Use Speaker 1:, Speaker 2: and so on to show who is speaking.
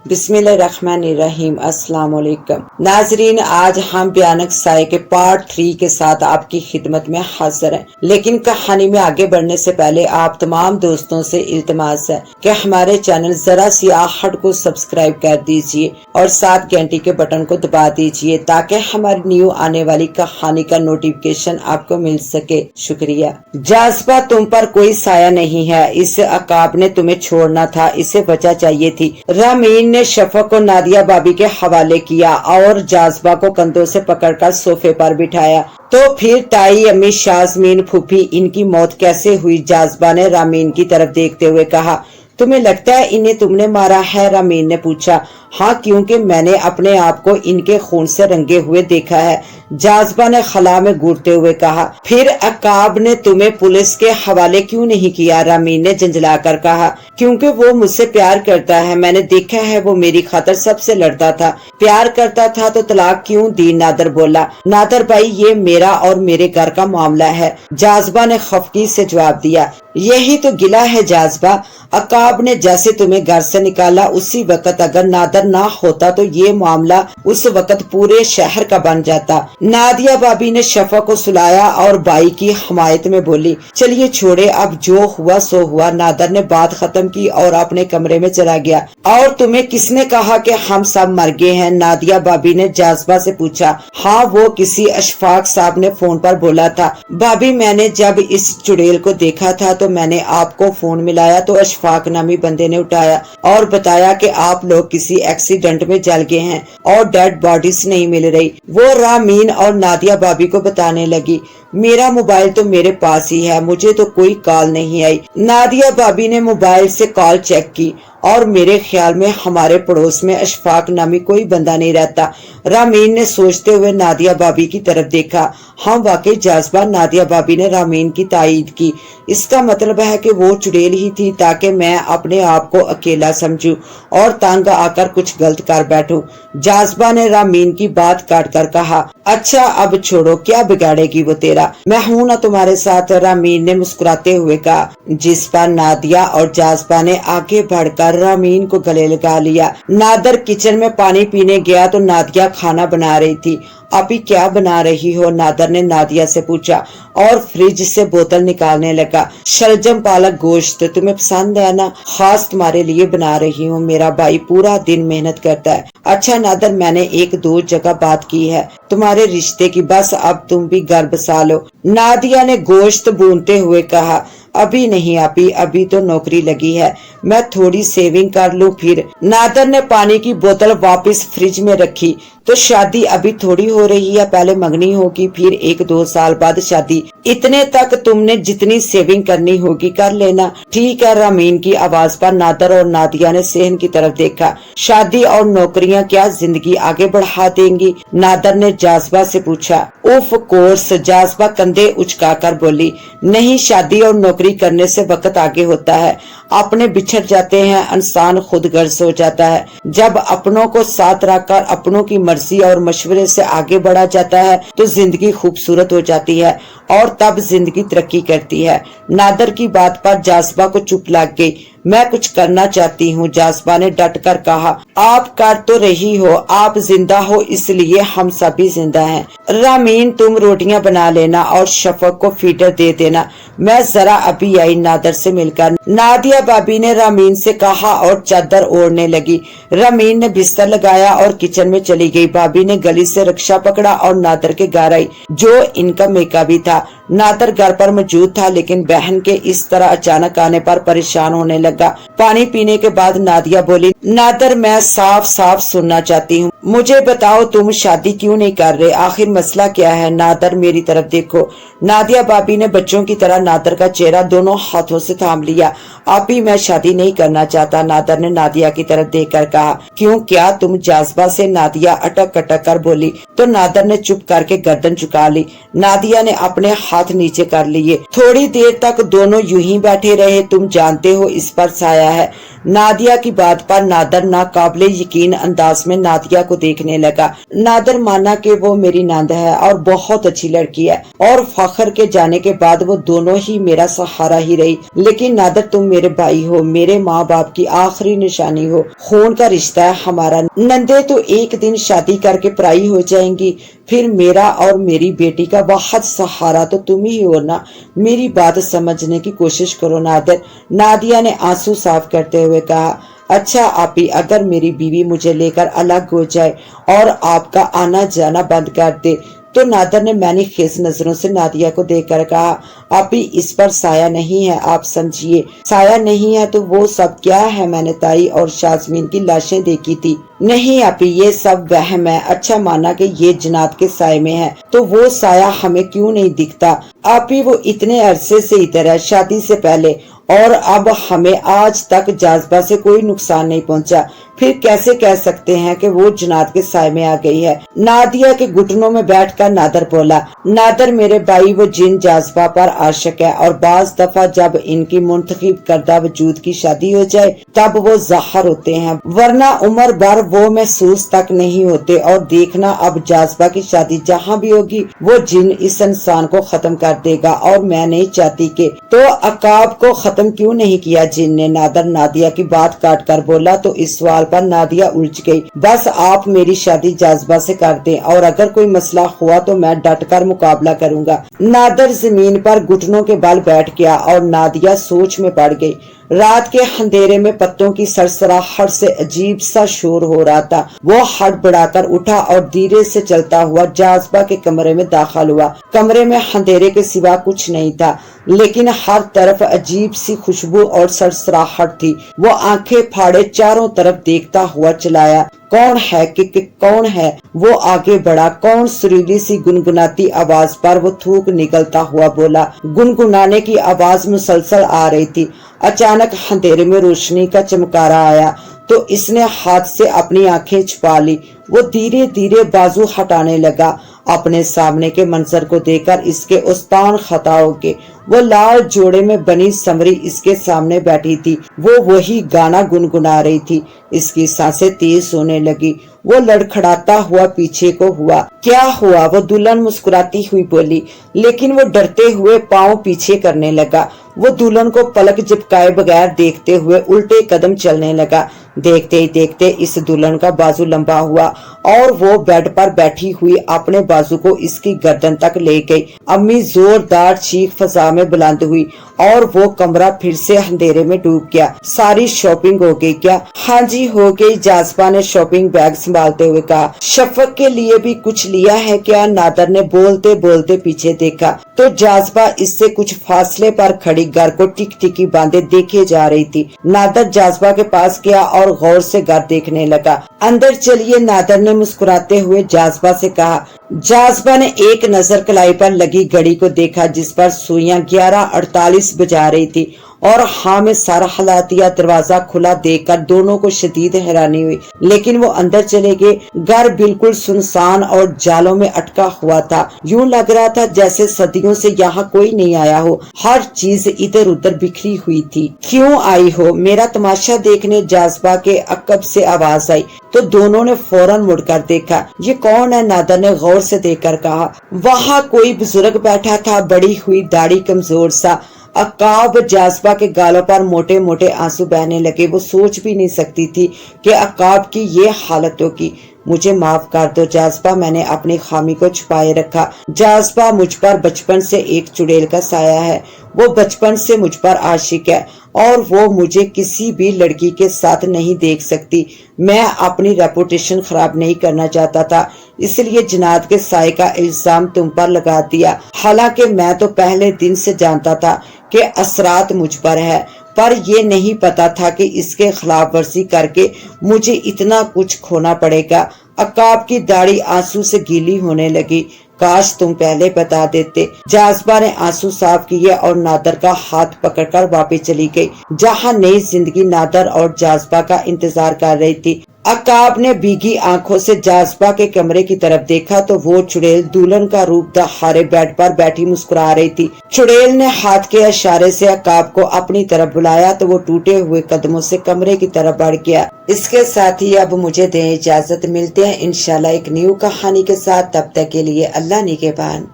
Speaker 1: बिस्मिल्लाहिर्रहमानिर्रहीम। अस्सलाम वालेकुम नाजरीन, आज हम भयानक साए के पार्ट 3 के साथ आपकी खिदमत में हाजिर हैं। लेकिन कहानी में आगे बढ़ने से पहले आप तमाम दोस्तों से इल्तमास है कि हमारे चैनल जरा सी आहट को सब्सक्राइब कर दीजिए और साथ घंटी के बटन को दबा दीजिए ताकि हमारी न्यू आने वाली कहानी का नोटिफिकेशन आपको मिल सके। शुक्रिया। जाज़बा, तुम पर कोई साया नहीं है। इस अकाब ने तुम्हें छोड़ना था, इसे वजह चाहिए थी। रामीन ने शफक को नादिया भाभी के हवाले किया और जाज़बा को कंधों से पकड़कर सोफे पर बिठाया। तो फिर ताई, अम्मी, शाज़मीन, फूफी, इनकी मौत कैसे हुई? जाज़बा ने रामीन की तरफ देखते हुए कहा। तुम्हें लगता है इन्हें तुमने मारा है? रामीन ने पूछा। हाँ, क्योंकि मैंने अपने आप को इनके खून से रंगे हुए देखा है, जाज़बा ने खला में घूरते हुए कहा। फिर अकाब ने तुम्हें पुलिस के हवाले क्यों नहीं किया? रामीन ने झंझलाकर कहा। क्योंकि वो मुझसे प्यार करता है, मैंने देखा है वो मेरी खातिर सबसे लड़ता था। प्यार करता था तो तलाक क्यों दी? नादर बोला। नादर भाई, ये मेरा और मेरे घर का मामला है, जाज़बा ने खफगी से जवाब दिया। यही तो गिला है जाज़बा, अकाब ने जैसे तुम्हें घर से निकाला उसी वक्त अगर नादर ना होता तो ये मामला उस वक्त पूरे शहर का बन जाता। नादिया भाभी ने शफा को सुलाया और भाई की हमायत में बोली, चलिए छोड़े, अब जो हुआ सो हुआ। नादर ने बात खत्म की और अपने कमरे में चला गया। और तुम्हें किसने कहा कि हम सब मर गए हैं? नादिया भाभी ने जाज़बा से पूछा। हाँ, वो किसी अशफाक साहब ने फोन पर बोला था। भाभी, मैंने जब इस चुड़ैल को देखा था तो मैंने आपको फोन मिलाया तो अशफाक नामी बंदे ने उठाया और बताया कि आप लोग किसी एक्सीडेंट में जल गए हैं और डेड बॉडीज नहीं मिल रही। वो रामीन और नादिया भाभी को बताने लगी, मेरा मोबाइल तो मेरे पास ही है, मुझे तो कोई कॉल नहीं आई। नादिया भाभी ने मोबाइल से कॉल चेक की और मेरे ख्याल में हमारे पड़ोस में अशफाक नामी कोई बंदा नहीं रहता। रामीन ने सोचते हुए नादिया भाभी की तरफ देखा। हाँ वाकई जाज़बा, नादिया भाभी ने रामीन की तायीद की। इसका मतलब है कि वो चुड़ैल ही थी ताकि मैं अपने आप को अकेला समझूं और तंग आकर कुछ गलत कर बैठूं। जाज़बा ने रामीन की बात काट कर कहा। अच्छा अब छोड़ो, क्या बिगाड़ेगी वो तेरा, मैं हूं ना तुम्हारे साथ, रामीन ने मुस्कुराते हुए कहा। जिस पर नादिया और जाज़बा ने आगे बढ़कर रामीन को गले लगा लिया। नादर किचन में पानी पीने गया तो नादिया खाना बना रही थी। अभी क्या बना रही हो? नादर ने नादिया से पूछा और फ्रिज से बोतल निकालने लगा। शलजम पालक गोश्त तुम्हें पसंद है ना? खास तुम्हारे लिए बना रही हूँ, मेरा भाई पूरा दिन मेहनत करता है। अच्छा नादर, मैंने 1-2 जगह बात की है तुम्हारे रिश्ते की, बस अब तुम भी घर बसा लो, नादिया ने गोश्त भूनते हुए कहा। अभी नहीं आपी, अभी तो नौकरी लगी है, मैं थोड़ी सेविंग कर लूं फिर। नादर ने पानी की बोतल वापस फ्रिज में रखी। तो शादी अभी थोड़ी हो रही है, पहले मंगनी होगी, फिर 1-2 साल बाद शादी। इतने तक तुमने जितनी सेविंग करनी होगी कर लेना। ठीक है, रामीन की आवाज पर नादर और नादिया ने सेहन की तरफ देखा। शादी और नौकरियां क्या जिंदगी आगे बढ़ा देंगी? नादर ने जाज़बा से पूछा। ऑफ कोर्स, जाज़बा कंधे उचकाकर बोली। नहीं, शादी और नौकरी करने से वक्त आगे होता है, अपने बिछड़ जाते हैं, इंसान खुद गर्ज हो जाता है। जब अपनों को साथ रखकर अपनों की मर्जी और मशवरे से आगे बढ़ा जाता है तो जिंदगी खूबसूरत हो जाती है और तब जिंदगी तरक्की करती है। नादर की बात पर जाज़बा को चुप लग गई। मैं कुछ करना चाहती हूँ, जाज़बा ने डट कर कहा। आप कर तो रही हो, आप जिंदा हो इसलिए हम सभी जिंदा हैं। रामीन, तुम रोटियां बना लेना और शफक को फीडर दे देना, मैं जरा अभी आई नादर से मिलकर, नादिया भाभी ने रामीन से कहा और चादर ओढ़ने लगी। रामीन ने बिस्तर लगाया और किचन में चली गई। भाभी ने गली से रिक्शा पकड़ा और नादर के घर आई, जो इनका मेका भी था। नादर घर पर मौजूद था लेकिन बहन के इस तरह अचानक आने पर परेशान होने लगा। पानी पीने के बाद नादिया बोली, नादर, मैं साफ साफ सुनना चाहती हूँ, मुझे बताओ तुम शादी क्यों नहीं कर रहे? आखिर मसला क्या है? नादर, मेरी तरफ देखो। नादिया भाभी ने बच्चों की तरह नादर का चेहरा दोनों हाथों से थाम लिया। अभी मैं शादी नहीं करना चाहता, नादर ने नादिया की तरफ देखकर कहा। क्यों, क्या तुम? जाज़बा से नादिया अटक अटक कर बोली तो नादर ने चुप करके गर्दन झुका ली। नादिया ने अपने हाथ नीचे कर लिए। थोड़ी देर तक दोनों यूं ही बैठे रहे। तुम जानते हो इस पर साया है, नादिया की बात पर नादर नाकाबिले यकीन अंदाज में नादिया को देखने लगा। नादर माना कि वो मेरी नंद है और बहुत अच्छी लड़की है और फखर के जाने के बाद वो दोनों ही मेरा सहारा ही रही। लेकिन नादर तुम मेरे भाई हो, मेरे माँ बाप की आखिरी निशानी हो, खून का रिश्ता है हमारा। नंदे तो एक दिन शादी करके पराई हो जाएंगी, फिर मेरा और मेरी बेटी का वाहद सहारा तो तुम ही हो ना। मेरी बात समझने की कोशिश करो नादर। नादिया ने आंसू साफ करते हुए कहा, अच्छा आपी, अगर मेरी बीवी मुझे लेकर अलग हो जाए और आपका आना जाना बंद कर दे तो नादर ने मैंने खेस नजरों से नादिया को देखकर कहा, आपी इस पर साया नहीं है, आप समझिए। साया नहीं है तो वो सब क्या है? मैंने ताई और शाजमीन की लाशें देखी थी। नहीं आपी, ये सब वहम है। अच्छा माना कि ये जन्नत के साए में है तो वो साया हमें क्यों नहीं दिखता? आपी वो इतने अरसे से इधर है, शादी से पहले, और अब हमें आज तक जाज़बा से कोई नुकसान नहीं पहुंचा, फिर कैसे कह सकते हैं कि वो जन्नत के साए में आ गई है? नादिया के घुटनों में बैठकर नादर बोला, नादर मेरे भाई वो जिन जाज़बा पर आशिक है और बाज दफा जब इनकी मुंतखब करदा वजूद की शादी हो जाए तब वो ज़ाहिर होते हैं, वरना उम्र भर वो महसूस तक नहीं होते। और देखना अब जाज़बा की शादी जहाँ भी होगी वो जिन इस इंसान को खत्म कर देगा और मैं नहीं चाहती कि तो अकाब को खत्म क्यों नहीं किया जिन ने? नादर नादिया की बात काट कर बोला तो इस सवाल पर नादिया उलझ गई। बस आप मेरी शादी जाज़बा से कर दें और अगर कोई मसला हुआ तो मैं डट कर मुकाबला करूंगा। नादर जमीन पर घुटनों के बल बैठ गया और नादिया सोच में पड़ गई। रात के अंधेरे में पत्तों की सरसराहट से अजीब सा शोर हो रहा था। वो हड़बड़ाकर उठा और धीरे से चलता हुआ जाज़बा के कमरे में दाखिल हुआ। कमरे में अंधेरे के सिवा कुछ नहीं था, लेकिन हर तरफ अजीब सी खुशबू और सरसराहट थी। वो आंखें फाड़े चारों तरफ देखता हुआ चलाया, कौन है कि कौन है? वो आगे बढ़ा। कौन? सुरीली सी गुनगुनाती आवाज पर वो थूक निकलता हुआ बोला। गुनगुनाने की आवाज मुसलसल आ रही थी। अचानक अंधेरे में रोशनी का चमकारा आया तो इसने हाथ से अपनी आंखें छुपा ली। वो धीरे धीरे बाजू हटाने लगा। अपने सामने के मंजर को देखकर इसके उस्तान खता हो गए। वो लाल जोड़े में बनी समरी इसके सामने बैठी थी। वो वही गाना गुनगुना रही थी। इसकी सांसें तेज होने लगी। वो लड़खड़ाता हुआ पीछे को हुआ। क्या हुआ? वो दुल्हन मुस्कुराती हुई बोली, लेकिन वो डरते हुए पांव पीछे करने लगा। वो दुल्हन को पलक झपकाए बगैर देखते हुए उल्टे कदम चलने लगा। देखते ही देखते इस दुल्हन का बाजू लंबा हुआ और वो बेड पर बैठी हुई अपने बाजू को इसकी गर्दन तक ले गई। अम्मी जोरदार चीख फजा में बुलंद हुई और वो कमरा फिर से अंधेरे में डूब गया। सारी शॉपिंग हो गई क्या? हाँ जी हो गई, जाज़बा ने शॉपिंग बैग संभालते हुए कहा। शफक के लिए भी कुछ लिया है क्या? नादर ने बोलते बोलते पीछे देखा तो जाज़बा इससे कुछ फासले पर खड़ी घर को टिक-टिकी बांधे देखे जा रही थी। नादर जाज़बा के पास गया और गौर से घर देखने लगा। अंदर चलिए, नादर ने मुस्कुराते हुए जाज़बा से कहा। जाज़बा ने एक नजर कलाई पर लगी घड़ी को देखा जिस पर सुइयां 11:48 बजा रही थी और हाँ में सारा हिला दिया। दरवाजा खुला देखकर दोनों को शदीद हैरानी हुई, लेकिन वो अंदर चले गए। घर बिल्कुल सुनसान और जालों में अटका हुआ था। यूं लग रहा था जैसे सदियों से यहाँ कोई नहीं आया हो। हर चीज इधर उधर बिखरी हुई थी। क्यों आई हो? मेरा तमाशा देखने जाज़बा के अकब से आवाज आई तो दोनों ने फौरन मुड़कर देखा। ये कौन है? नादर ने गौर से देखकर कहा। वहाँ कोई बुजुर्ग बैठा था, बड़ी हुई दाढ़ी, कमजोर सा। अकाब जाज़बा के गालों पर मोटे मोटे आंसू बहने लगे। वो सोच भी नहीं सकती थी कि अकाब की ये हालत होगी। मुझे माफ कर दो जाज़बा, मैंने अपनी खामी को छुपाए रखा। जाज़बा मुझ पर बचपन से एक चुड़ैल का साया है। वो बचपन से मुझ पर आशिक है और वो मुझे किसी भी लड़की के साथ नहीं देख सकती। मैं अपनी रेपुटेशन खराब नहीं करना चाहता था, इसलिए जन्नत के साए का इल्जाम तुम पर लगा दिया। हालांकि मैं तो पहले दिन से जानता था कि असरात मुझ पर है, पर ये नहीं पता था कि इसके खिलाफ वर्जी करके मुझे इतना कुछ खोना पड़ेगा। अकाब की दाढ़ी आंसू से गीली होने लगी। काश तुम पहले बता देते। जाज़बा ने आंसू साफ किए और नादर का हाथ पकड़कर वापस चली गई, जहां नई जिंदगी नादर और जाज़बा का इंतजार कर रही थी। अक्काब ने भीगी आंखों से जाज़बा के कमरे की तरफ देखा तो वो चुड़ैल दुल्हन का रूप धारे बेड पर बैठी मुस्कुरा रही थी। चुड़ैल ने हाथ के इशारे से अक्काब को अपनी तरफ बुलाया तो वो टूटे हुए कदमों से कमरे की तरफ बढ़ गया। इसके साथ ही अब मुझे दें इजाजत, मिलते हैं इंशाल्लाह एक न्यू कहानी के साथ। तब तक के लिए अल्लाह निगहबान।